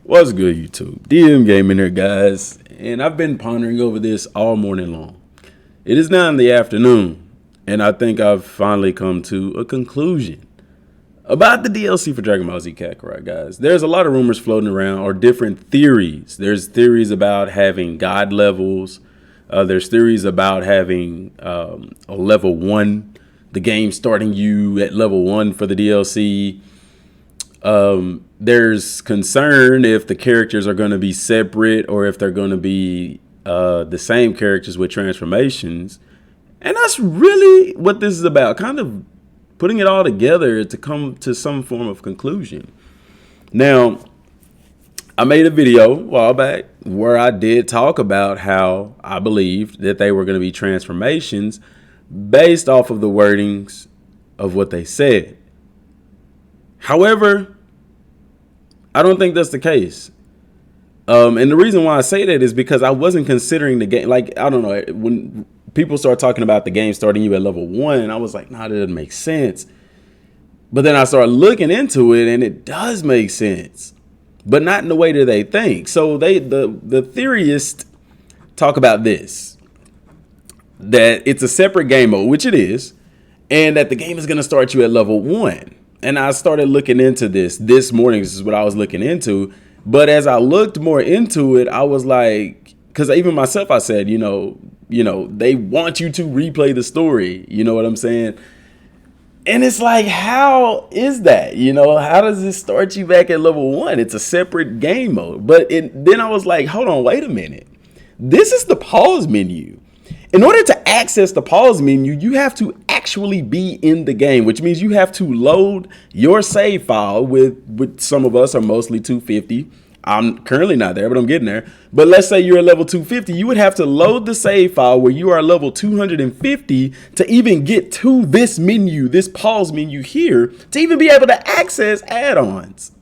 What's good, YouTube? Dmgaming here, guys, and I've been pondering over this all morning long. It is now in the afternoon, and I think I've finally come to a conclusion about the DLC for Dragon Ball Z Kakarot, guys. There's a lot of rumors floating around, or different theories. There's theories about having god levels. There's theories about having a level 1, the game starting you at level 1 for the DLC. There's concern if the characters are going to be separate or if they're going to be the same characters with transformations. And that's really what this is about, kind of putting it all together to come to some form of conclusion. Now, I made a video a while back where I did talk about how I believed that they were going to be transformations based off of the wordings of what they said. However, I don't think that's the case. And the reason why I say that is because I wasn't considering the game. Like, I don't know, when people start talking about the game starting you at level 1, I was like, nah, that doesn't make sense. But then I started looking into it and it does make sense, but not in the way that they think. So the theorists talk about this, that it's a separate game mode, which it is, and that the game is going to start you at level 1. And I started looking into this morning. This is what I was looking into. But as I looked more into it, I was like, because even myself, I said, you know, they want you to replay the story. You know what I'm saying? And it's like, how is that? You know, how does this start you back at level 1? It's a separate game mode. But then I was like, hold on, wait a minute. This is the pause menu. In order to access the pause menu, you have to actually be in the game, which means you have to load your save file with some of us are mostly 250. I'm currently not there, but I'm getting there. But let's say you're at level 250. You would have to load the save file where you are level 250 to even get to this menu, this pause menu here, to even be able to access add-ons.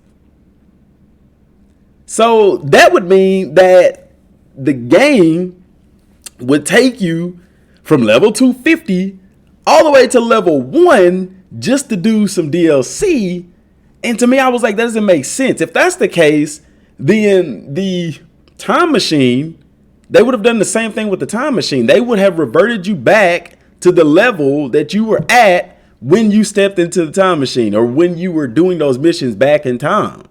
So that would mean that the game would take you from level 250 all the way to level 1 just to do some DLC. And to me, I was like, that doesn't make sense. If that's the case, then the time machine, they would have done the same thing with the time machine. They would have reverted you back to the level that you were at when you stepped into the time machine or when you were doing those missions back in time.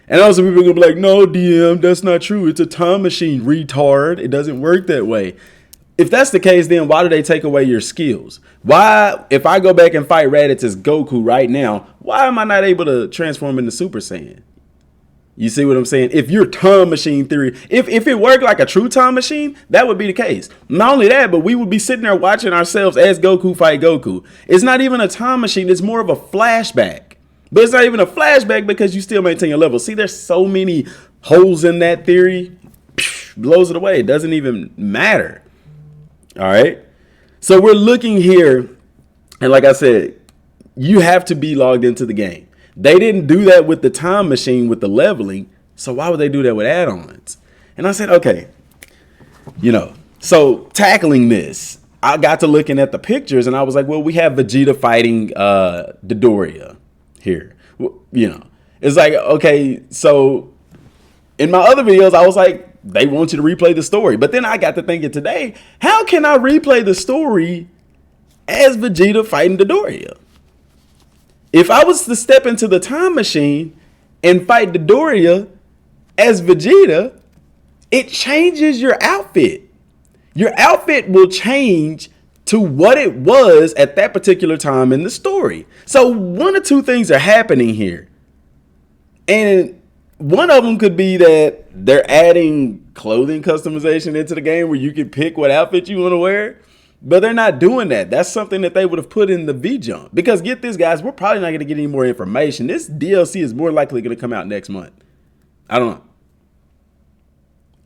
And also people are going to be like, no, DM, that's not true. It's a time machine, retard. It doesn't work that way. If that's the case, then why do they take away your skills? Why, if I go back and fight Raditz Goku right now, why am I not able to transform into Super Saiyan? You see what I'm saying? If your time machine theory, if it worked like a true time machine, that would be the case. Not only that, but we would be sitting there watching ourselves as Goku fight Goku. It's not even a time machine. It's more of a flashback. But it's not even a flashback because you still maintain your level. See, there's so many holes in that theory. Blows it away. It doesn't even matter. All right. So we're looking here. And like I said, you have to be logged into the game. They didn't do that with the time machine with the leveling. So why would they do that with add-ons? And I said, okay, so tackling this, I got to looking at the pictures and I was like, well, we have Vegeta fighting Dodoria here. It's like, okay, so in my other videos, I was like, they want you to replay the story. But then I got to thinking today, how can I replay the story as Vegeta fighting Dodoria? If I was to step into the time machine and fight Dodoria as Vegeta, it changes your outfit. Your outfit will change to what it was at that particular time in the story. So one or two things are happening here. And one of them could be that they're adding clothing customization into the game where you can pick what outfit you want to wear. But they're not doing that. That's something that they would have put in the V-Jump. Because get this, guys, we're probably not going to get any more information. This DLC is more likely going to come out next month. I don't know.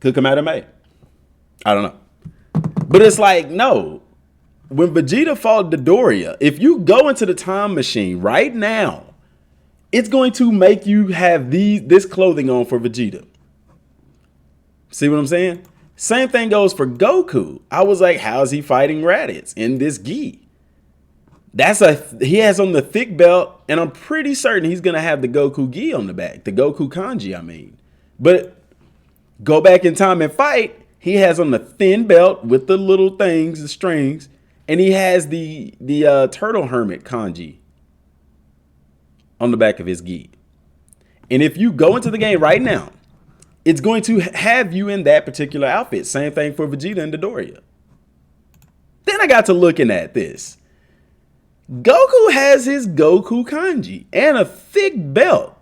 Could come out in May. I don't know. But it's like, no. When Vegeta fought Dodoria, if you go into the time machine right now, it's going to make you have this clothing on for Vegeta. See what I'm saying? Same thing goes for Goku. I was like, how is he fighting Raditz in this gi? He has on the thick belt, and I'm pretty certain he's gonna have the Goku gi on the back, the Goku kanji, I mean. But go back in time and fight. He has on the thin belt with the little things, the strings, and he has the turtle hermit kanji on the back of his gi. And if you go into the game right now, it's going to have you in that particular outfit. Same thing for Vegeta and Dodoria. Then I got to looking at this. Goku has his Goku kanji and a thick belt.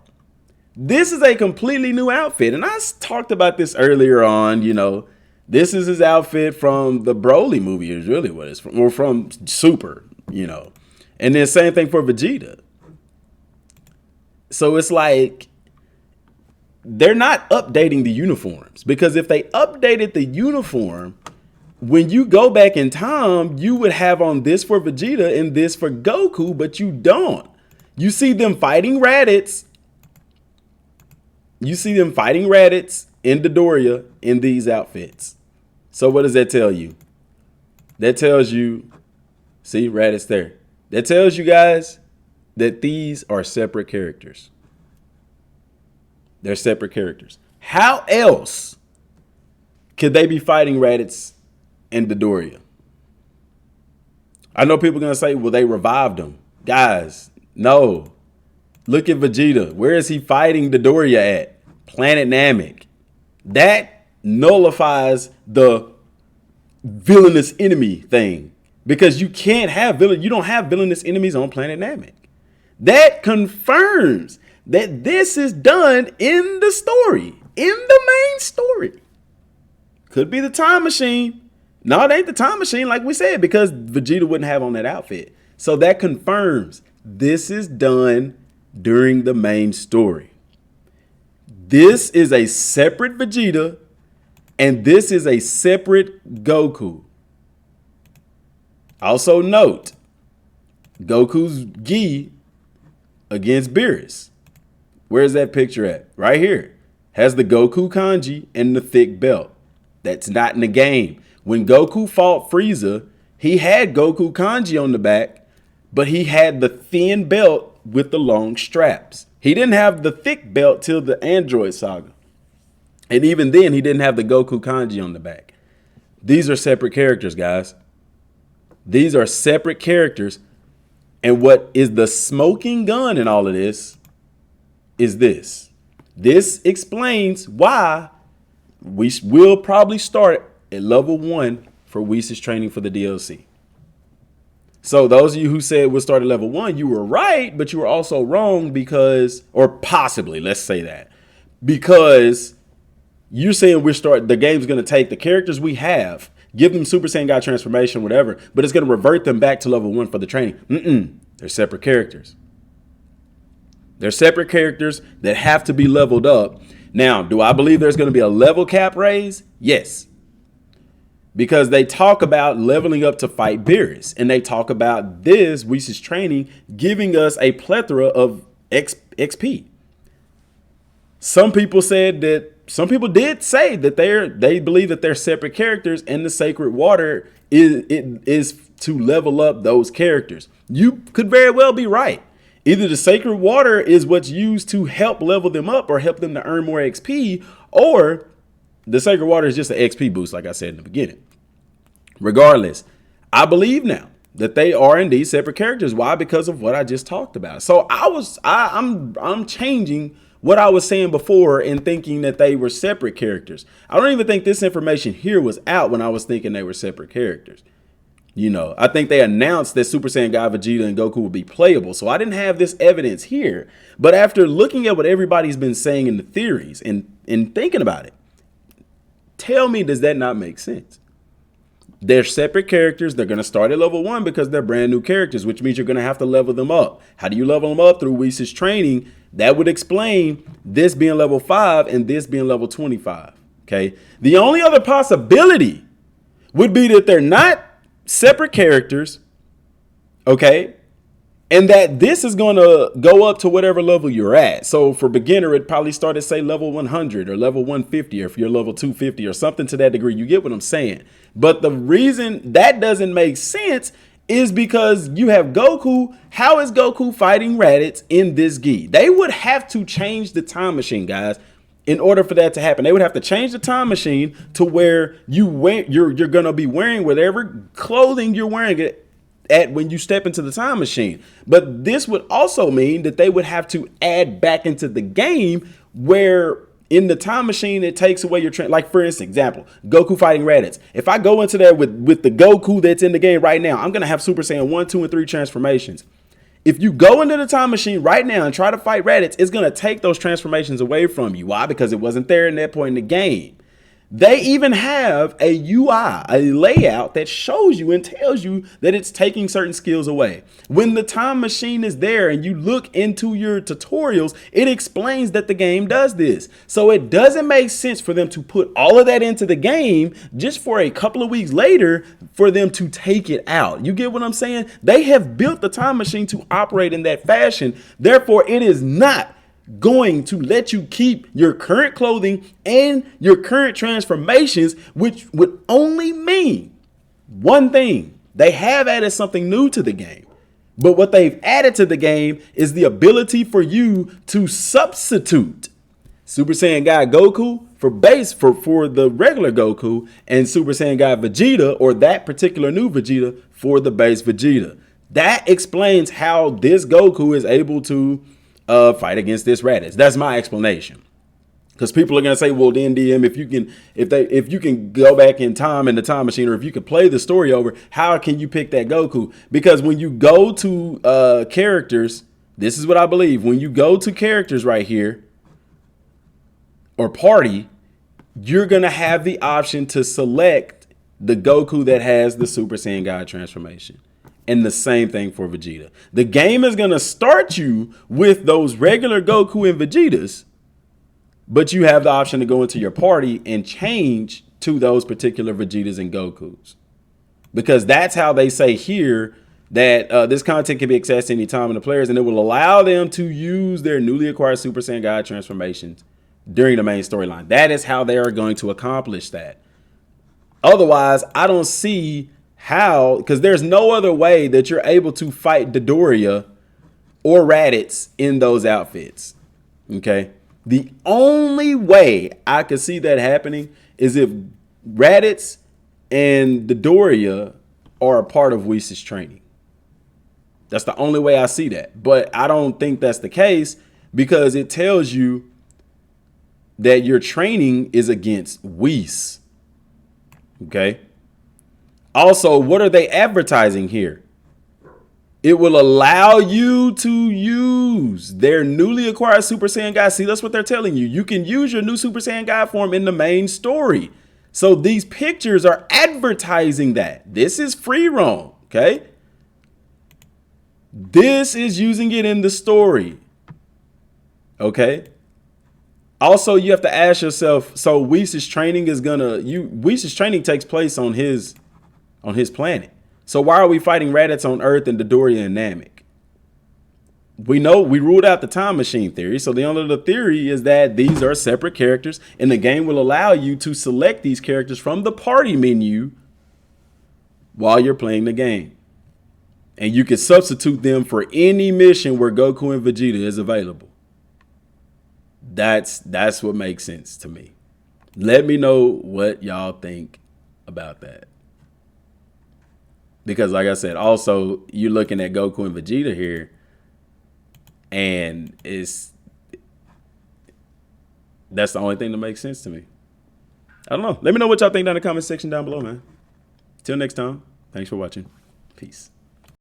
This is a completely new outfit. And I talked about this earlier on, you know. This is his outfit from the Broly movie is really what it's from. Or from Super, you know. And then same thing for Vegeta. So it's like they're not updating the uniforms. Because if they updated the uniform, when you go back in time, you would have on this for Vegeta and this for Goku, but you don't. You see them fighting Raditz. You see them fighting Raditz in Dodoria in these outfits. So what does that tell you? That tells you, see Raditz there. That tells you guys that these are separate characters. They're separate characters. How else could they be fighting Raditz and Dodoria? I know people are going to say, well, they revived him. Guys, no. Look at Vegeta. Where is he fighting Dodoria at? Planet Namek. That nullifies the villainous enemy thing. Because you can't have you don't have villainous enemies on Planet Namek. That confirms that this is done in the story. In the main story. Could be the time machine. No, it ain't the time machine, like we said, because Vegeta wouldn't have on that outfit. So that confirms this is done during the main story. This is a separate Vegeta, and this is a separate Goku. Also note, Goku's gi against Beerus. Where's that picture at? Right here. Has the Goku kanji and the thick belt. That's not in the game. When Goku fought Frieza, he had Goku kanji on the back, but he had the thin belt with the long straps. He didn't have the thick belt till the Android saga. And even then, he didn't have the Goku kanji on the back. These are separate characters, guys. These are separate characters. And what is the smoking gun in all of this is this. This explains why we will probably start at level 1 for Whis' training for the DLC. So those of you who said we'll start at level 1, you were right, but you were also wrong because, or possibly, let's say that, because you're saying the game's going to take the characters we have, give them Super Saiyan God transformation, whatever, but it's going to revert them back to level 1 for the training. They're separate characters. They're separate characters that have to be leveled up. Now, do I believe there's going to be a level cap raise? Yes. Because they talk about leveling up to fight Beerus. And they talk about this, Whis' training, giving us a plethora of XP. Some people did say that they believe that they're separate characters, and the sacred water is to level up those characters. You could very well be right. Either the sacred water is what's used to help level them up or help them to earn more XP, or the sacred water is just an XP boost, like I said in the beginning. Regardless, I believe now that they are indeed separate characters. Why? Because of what I just talked about. So I'm changing what I was saying before and thinking that they were separate characters. I don't even think this information here was out when I was thinking they were separate characters. You know, I think they announced that Super Saiyan God Vegeta and Goku would be playable. So I didn't have this evidence here. But after looking at what everybody's been saying in the theories and thinking about it, tell me, does that not make sense? They're separate characters. They're going to start at level 1 because they're brand new characters, which means you're going to have to level them up. How do you level them up? Through Whis' training. That would explain this being level 5 and this being level 25. Okay. The only other possibility would be that they're not separate characters. Okay. And that this is going to go up to whatever level you're at. So for beginner, it probably started, say, level 100 or level 150, or if you're level 250 or something to that degree. You get what I'm saying? But the reason that doesn't make sense is because you have Goku. How is Goku fighting Raditz in this gi? They would have to change the time machine, guys. In order for that to happen, they would have to change the time machine to where you're gonna be wearing whatever clothing you're wearing it at when you step into the time machine. But this would also mean that they would have to add back into the game where in the time machine it takes away your like for instance, example, Goku fighting Raditz. If I go into there with the Goku that's in the game right now, I'm gonna have Super Saiyan 1, 2, and 3 transformations. If you go into the time machine right now and try to fight Raditz, it's going to take those transformations away from you. Why? Because it wasn't there in that point in the game. They even have a UI, a layout that shows you and tells you that it's taking certain skills away. When the time machine is there and you look into your tutorials, it explains that the game does this. So it doesn't make sense for them to put all of that into the game just for a couple of weeks later for them to take it out. You get what I'm saying? They have built the time machine to operate in that fashion. Therefore, it is not going to let you keep your current clothing and your current transformations, which would only mean one thing. They have added something new to the game, but what they've added to the game is the ability for you to substitute Super Saiyan God Goku for the regular Goku, and Super Saiyan God Vegeta, or that particular new Vegeta, for the base Vegeta. That explains how this Goku is able to fight against this Raditz. That's my explanation. Because people are gonna say, well, then DM, if you can go back in time in the time machine, or if you can play the story over, how can you pick that Goku? Because when you go to characters, this is what I believe. When you go to characters right here, or party, you're gonna have the option to select the Goku that has the Super Saiyan God transformation. And the same thing for Vegeta. The game is going to start you with those regular Goku and Vegetas, but you have the option to go into your party and change to those particular Vegetas and Gokus. Because that's how they say here that this content can be accessed anytime in the players, and it will allow them to use their newly acquired Super Saiyan God transformations during the main storyline. That is how they are going to accomplish that. Otherwise, I don't see how, because there's no other way that you're able to fight Dodoria or Raditz in those outfits. Okay. The only way I could see that happening is if Raditz and Dodoria are a part of Whis' training. That's the only way I see that. But I don't think that's the case, because it tells you that your training is against Whis. Okay. Also, what are they advertising here? It will allow you to use their newly acquired Super Saiyan God. See, that's what they're telling you. You can use your new Super Saiyan God form in the main story. So these pictures are advertising that. This is free roam, okay? This is using it in the story, okay? Also, you have to ask yourself, so Whis' training is Whis' training takes place on his planet. So why are we fighting Raditz on Earth and Dodoria and Namek? We know we ruled out the time machine theory. So the only theory is that these are separate characters, and the game will allow you to select these characters from the party menu while you're playing the game. And you can substitute them for any mission where Goku and Vegeta is available. That's what makes sense to me. Let me know what y'all think about that. Because like I said, also, you're looking at Goku and Vegeta here, and that's the only thing that makes sense to me. I don't know. Let me know what y'all think down in the comment section down below, man. Till next time, thanks for watching. Peace.